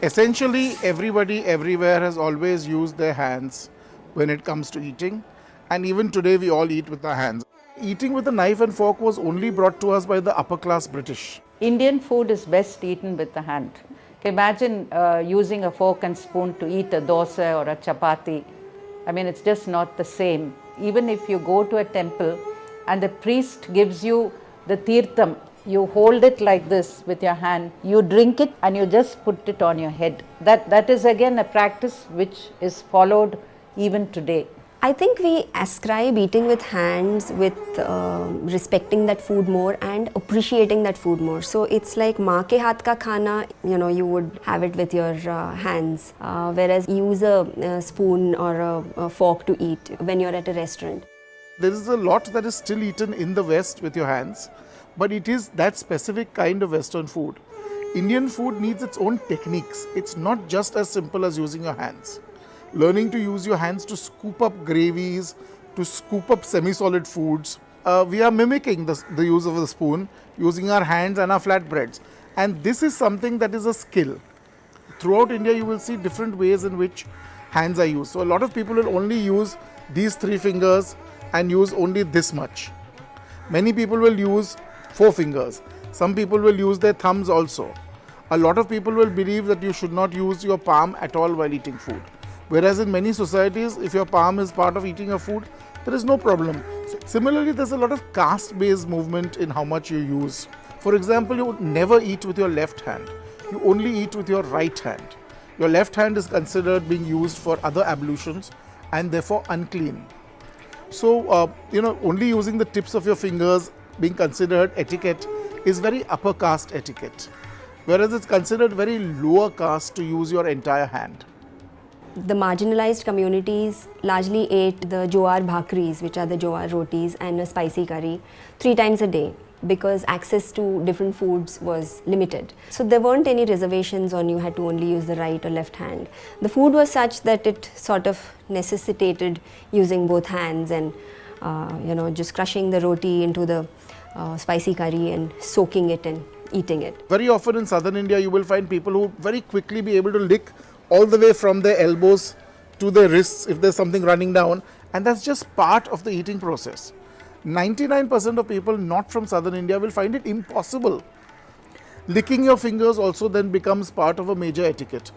Essentially, everybody everywhere has always used their hands when it comes to eating, and even today we all eat with our hands. Eating with a knife and fork was only brought to us by the upper class British. Indian food is best eaten with the hand. Imagine using a fork and spoon to eat a dosa or a chapati. I mean, it's just not the same. Even if you go to a temple and the priest gives you the tirtham, you hold it like this with your hand, you drink it and you just put it on your head. That is again a practice which is followed even today. I think we ascribe eating with hands with respecting that food more and appreciating that food more. So it's like maa ke haath ka khana, you would have it with your hands, whereas you use a spoon or a fork to eat when you're at a restaurant. There is a lot that is still eaten in the West with your hands, but it is that specific kind of Western food. Indian food needs its own techniques. It's not just as simple as using your hands. Learning to use your hands to scoop up gravies, to scoop up semi-solid foods. We are mimicking the use of a spoon, using our hands and our flatbreads. And this is something that is a skill. Throughout India, you will see different ways in which hands are used. So a lot of people will only use these 3 fingers and use only this much. Many people will use 4 fingers. Some people will use their thumbs also. A lot of people will believe that you should not use your palm at all while eating food. Whereas in many societies, if your palm is part of eating a food, there is no problem. Similarly, there's a lot of caste-based movement in how much you use. For example, you would never eat with your left hand. You only eat with your right hand. Your left hand is considered being used for other ablutions and therefore unclean. So, only using the tips of your fingers being considered etiquette is very upper caste etiquette. Whereas it's considered very lower caste to use your entire hand. The marginalized communities largely ate the jowar bhakris, which are the jowar rotis, and a spicy curry 3 times a day because access to different foods was limited. So there weren't any reservations on you had to only use the right or left hand. The food was such that it sort of necessitated using both hands and just crushing the roti into the spicy curry and soaking it and eating it. Very often in southern India, you will find people who very quickly be able to lick all the way from their elbows to their wrists if there's something running down, and that's just part of the eating process. 99% of people not from southern India will find it impossible. Licking your fingers also then becomes part of a major etiquette.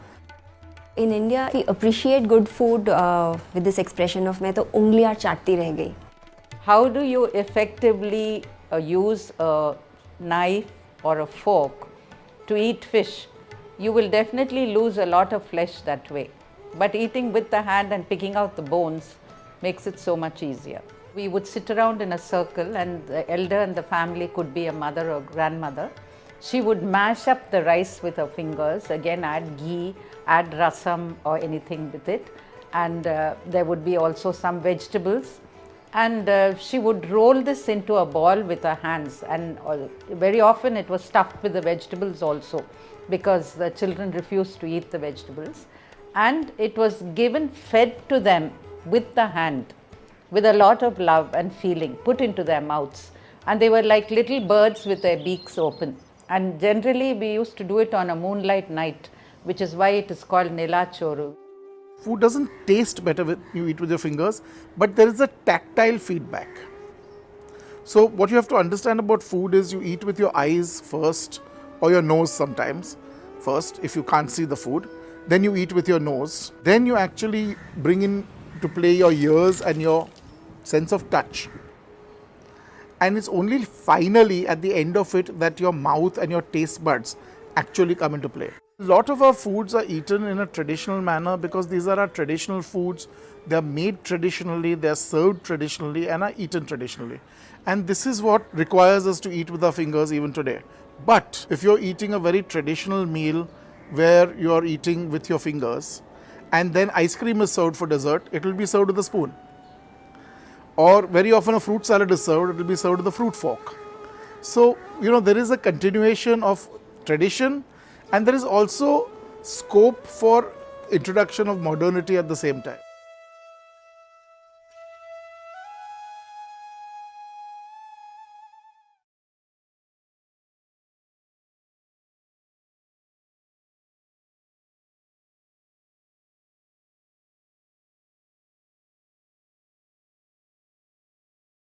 In India, we appreciate good food with this expression of "मैं तो उंगलियां चाटती रह गई." How do you effectively use a knife or a fork to eat fish? You will definitely lose a lot of flesh that way. But eating with the hand and picking out the bones makes it so much easier. We would sit around in a circle and the elder in the family could be a mother or grandmother. She would mash up the rice with her fingers, again add ghee, add rasam or anything with it, and there would be also some vegetables. And she would roll this into a ball with her hands, and very often it was stuffed with the vegetables also because the children refused to eat the vegetables, and it was fed to them with the hand with a lot of love and feeling put into their mouths, and they were like little birds with their beaks open. And generally we used to do it on a moonlight night, which is why it is called Nila Choru. Food doesn't taste better when you eat with your fingers, but there is a tactile feedback. So what you have to understand about food is you eat with your eyes first, or your nose sometimes first if you can't see the food. Then you eat with your nose. Then you actually bring in to play your ears and your sense of touch. And it's only finally at the end of it that your mouth and your taste buds actually come into play. A lot of our foods are eaten in a traditional manner because these are our traditional foods. They are made traditionally, they are served traditionally and are eaten traditionally. And this is what requires us to eat with our fingers even today. But if you're eating a very traditional meal where you're eating with your fingers and then ice cream is served for dessert, it will be served with a spoon. Or very often a fruit salad is served, it will be served with a fruit fork. So, there is a continuation of tradition, and there is also scope for introduction of modernity at the same time.